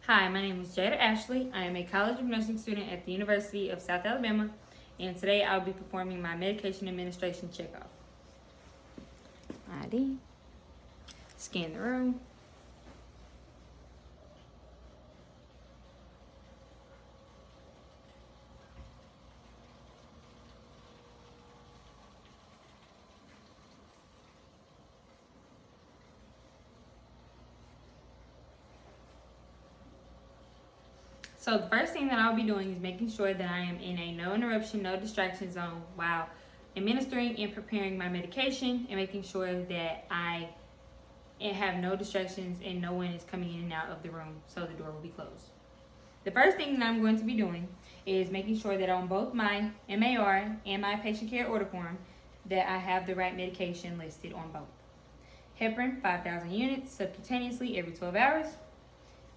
Hi, my name is Jada Ashley. I am a College of Nursing student at the University of South Alabama, and today I'll be performing my medication administration checkoff. ID, scan the room. So the first thing that I'll be doing is making sure that I am in a no interruption, no distraction zone while administering and preparing my medication, and making sure that I have no distractions and no one is coming in and out of the room, so the door will be closed. The first thing that I'm going to be doing is making sure that on both my MAR and my patient care order form that I have the right medication listed on both. Heparin 5,000 units subcutaneously every 12 hours.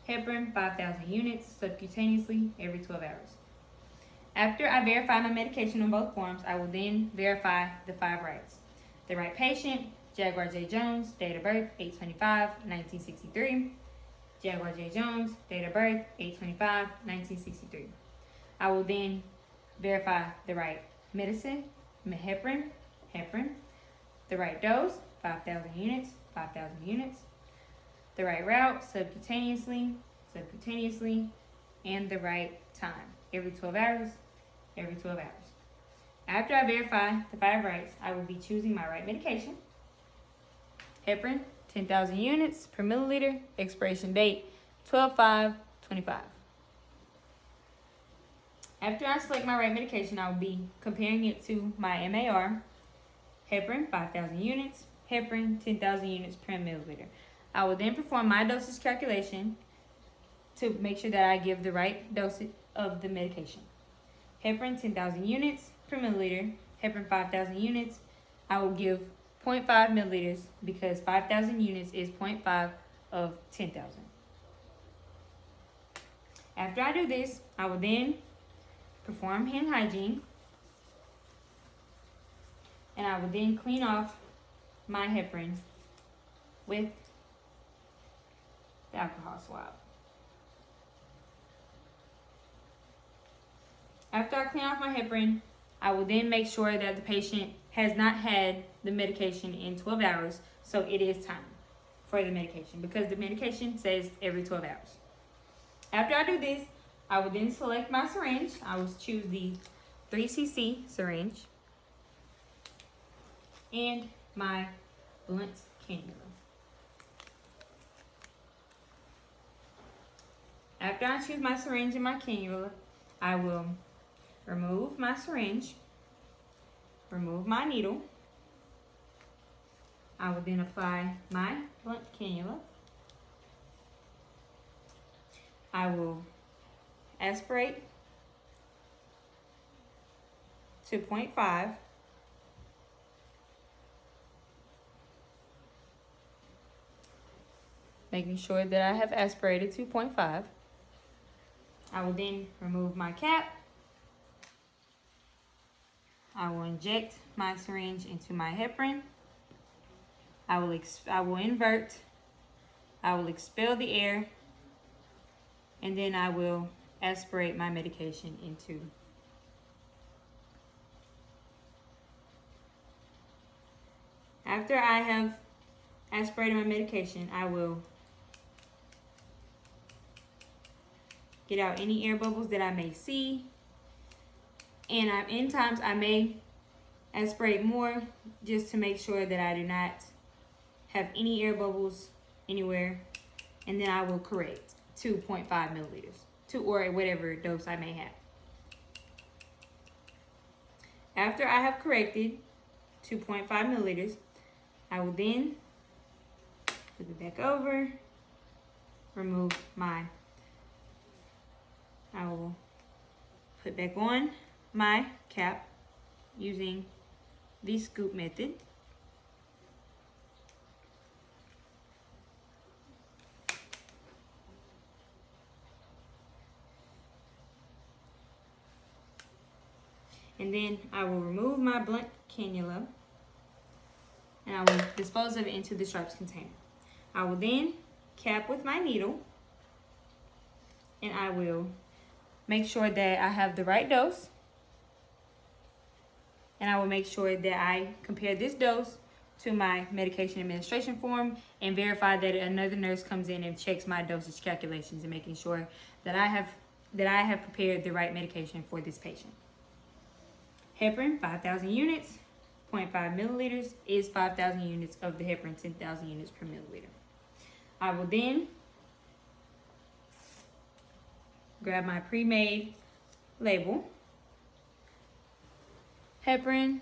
Heparin 5,000 units subcutaneously every 12 hours. After I verify my medication on both forms, I will then verify the 5 rights. The right patient, Jaguar J. Jones, date of birth 8/25/1963. Jaguar J. Jones, date of birth 8/25/1963. I will then verify the right medicine, heparin, the right dose, 5,000 units, 5,000 units, the right route, subcutaneously, and the right time, every 12 hours, every 12 hours. After I verify the 5 rights, I will be choosing my right medication. Heparin, 10,000 units per milliliter, expiration date 12/5/25. After I select my right medication, I will be comparing it to my MAR. Heparin, 5,000 units, heparin, 10,000 units per milliliter. I will then perform my dosage calculation to make sure that I give the right dosage of the medication. Heparin, 10,000 units per milliliter, heparin, 5,000 units. I will give 0.5 milliliters because 5,000 units is 0.5 of 10,000. After I do this, I will then perform hand hygiene, and I will then clean off my heparin with the alcohol swab. After I clean off my heparin, I will then make sure that the patient has not had the medication in 12 hours, so it is time for the medication because the medication says every 12 hours. After I do this, I will then select my syringe. I will choose the 3cc syringe and my blunt cannula. After I choose my syringe and my cannula, I will remove my syringe, remove my needle. I will then apply my blunt cannula. I will aspirate to 0.5. Making sure that I have aspirated to 0.5. I will then remove my cap. I will inject my syringe into my heparin. I will invert. I will expel the air, and then I will aspirate my medication into. After I have aspirated my medication, I will get out any air bubbles that I may see. And in times I may aspirate more just to make sure that I do not have any air bubbles anywhere. And then I will correct to 0.5 milliliters, or whatever dose I may have. After I have corrected to 0.5 milliliters, I will then flip it back over, remove I will put back on my cap using the scoop method. And then I will remove my blunt cannula and I will dispose of it into the sharps container. I will then cap with my needle and I will make sure that I have the right dose. And I will make sure that I compare this dose to my medication administration form and verify that another nurse comes in and checks my dosage calculations and making sure that I have prepared the right medication for this patient. Heparin, 5,000 units, 0.5 milliliters is 5,000 units of the heparin, 10,000 units per milliliter. I will then grab my pre-made label. Heparin,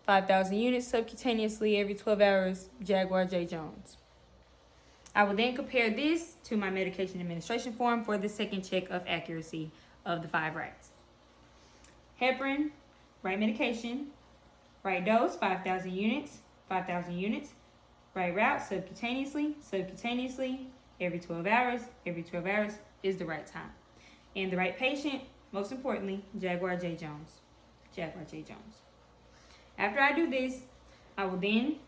5,000 units subcutaneously every 12 hours, Jaguar J. Jones. I will then compare this to my medication administration form for the second check of accuracy of the 5 rights. Heparin, right medication, right dose, 5,000 units, 5,000 units, right route, subcutaneously, every 12 hours is the right time. And the right patient, most importantly, Jaguar J. Jones. Jaguar J. Jones. After I do this, I will then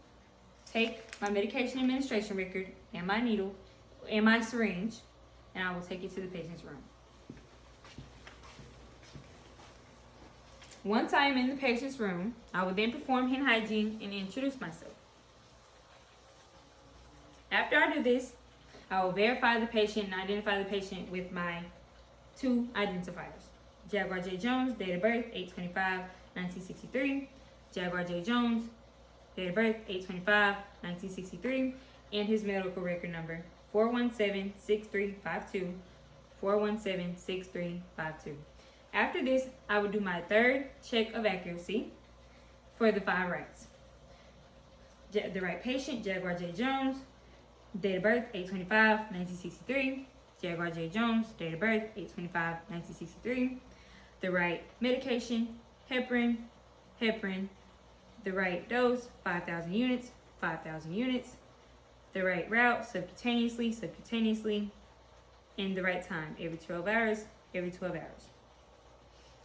take my medication administration record and my needle and my syringe, and I will take it to the patient's room. Once I am in the patient's room, I will then perform hand hygiene and introduce myself. After I do this, I will verify the patient and identify the patient with my 2 identifiers. Jaguar J. Jones, date of birth, 8/25/1963. Jaguar J. Jones, date of birth, 8/25/1963. And his medical record number, 417-6352. 417-6352. After this, I will do my third check of accuracy for the 5 rights. The right patient, Jaguar J. Jones, date of birth, 8/25/1963. Jaguar J. Jones, date of birth, 8/25/1963. The right medication, heparin. The right dose, 5,000 units, 5,000 units. The right route, subcutaneously. And the right time, every 12 hours.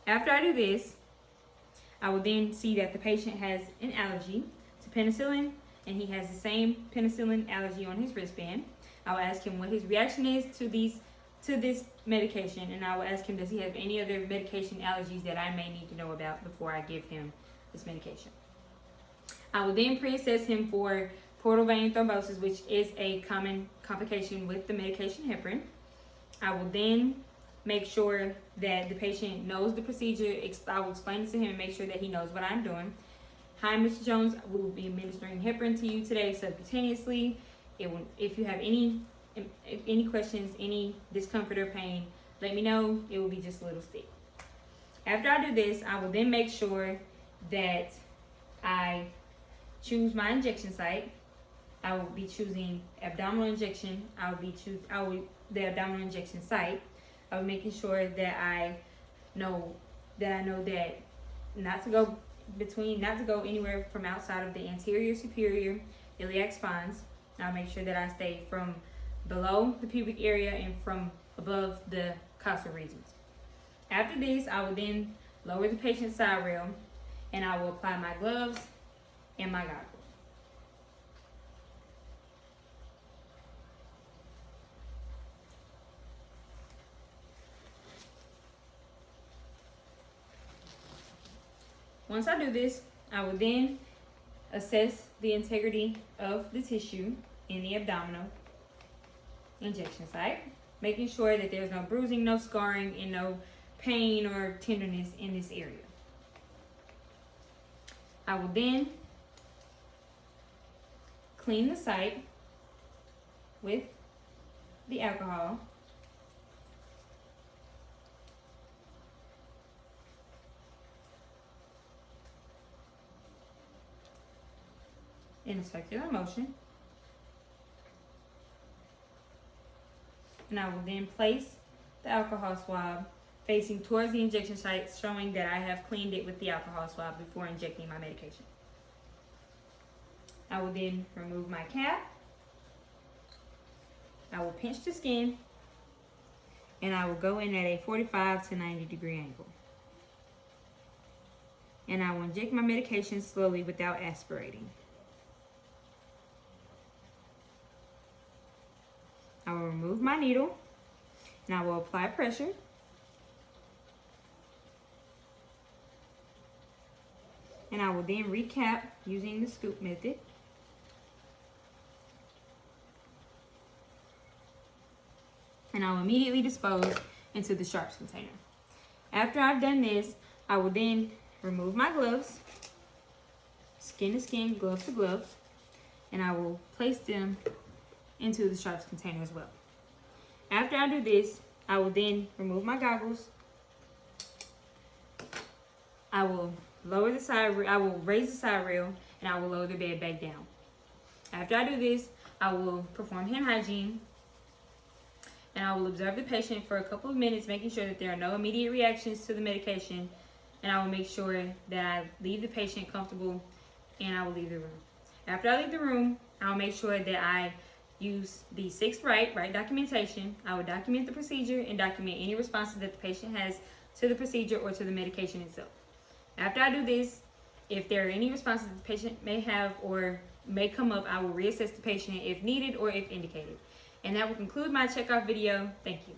After I do this, I will then see that the patient has an allergy to penicillin, and he has the same penicillin allergy on his wristband. I will ask him what his reaction is to this medication, and I will ask him, does he have any other medication allergies that I may need to know about before I give him this medication. I will then pre-assess him for portal vein thrombosis, which is a common complication with the medication heparin. I will then make sure that the patient knows the procedure. I will explain it to him and make sure that he knows what I'm doing. Hi, Mr. Jones. We will be administering heparin to you today subcutaneously. If you have any questions, any discomfort or pain, let me know. It will be just a little stick. After I do this, I will then make sure that I choose my injection site. I will be choosing abdominal injection. The abdominal injection site. I will be making sure that I know that not to go anywhere from outside of the anterior superior iliac spines. I'll make sure that I stay from below the pubic area and from above the costal regions. After this, I will then lower the patient's side rail, and I will apply my gloves and my goggles. Once I do this, I will then assess the integrity of the tissue in the abdominal injection site, making sure that there's no bruising, no scarring, and no pain or tenderness in this area. I will then clean the site with the alcohol. In a circular motion. And I will then place the alcohol swab facing towards the injection site, showing that I have cleaned it with the alcohol swab before injecting my medication. I will then remove my cap. I will pinch the skin, and I will go in at a 45 to 90 degree angle. And I will inject my medication slowly without aspirating. I will remove my needle, And I will apply pressure. And I will then recap using the scoop method. And I will immediately dispose into the sharps container. After I've done this, I will then remove my gloves, skin to skin, glove to glove, and I will place them into the sharps container as well. After I do this, I will then remove my goggles. I will lower the side, I will raise the side rail, and I will lower the bed back down. After I do this, I will perform hand hygiene, and I will observe the patient for a couple of minutes, making sure that there are no immediate reactions to the medication, and I will make sure that I leave the patient comfortable, and I will leave the room. After I leave the room, I will make sure that I use the 6 right documentation. I will document the procedure and document any responses that the patient has to the procedure or to the medication itself. After I do this, if there are any responses the patient may have or may come up, I will reassess the patient if needed or if indicated. And that will conclude my checkoff video. Thank you.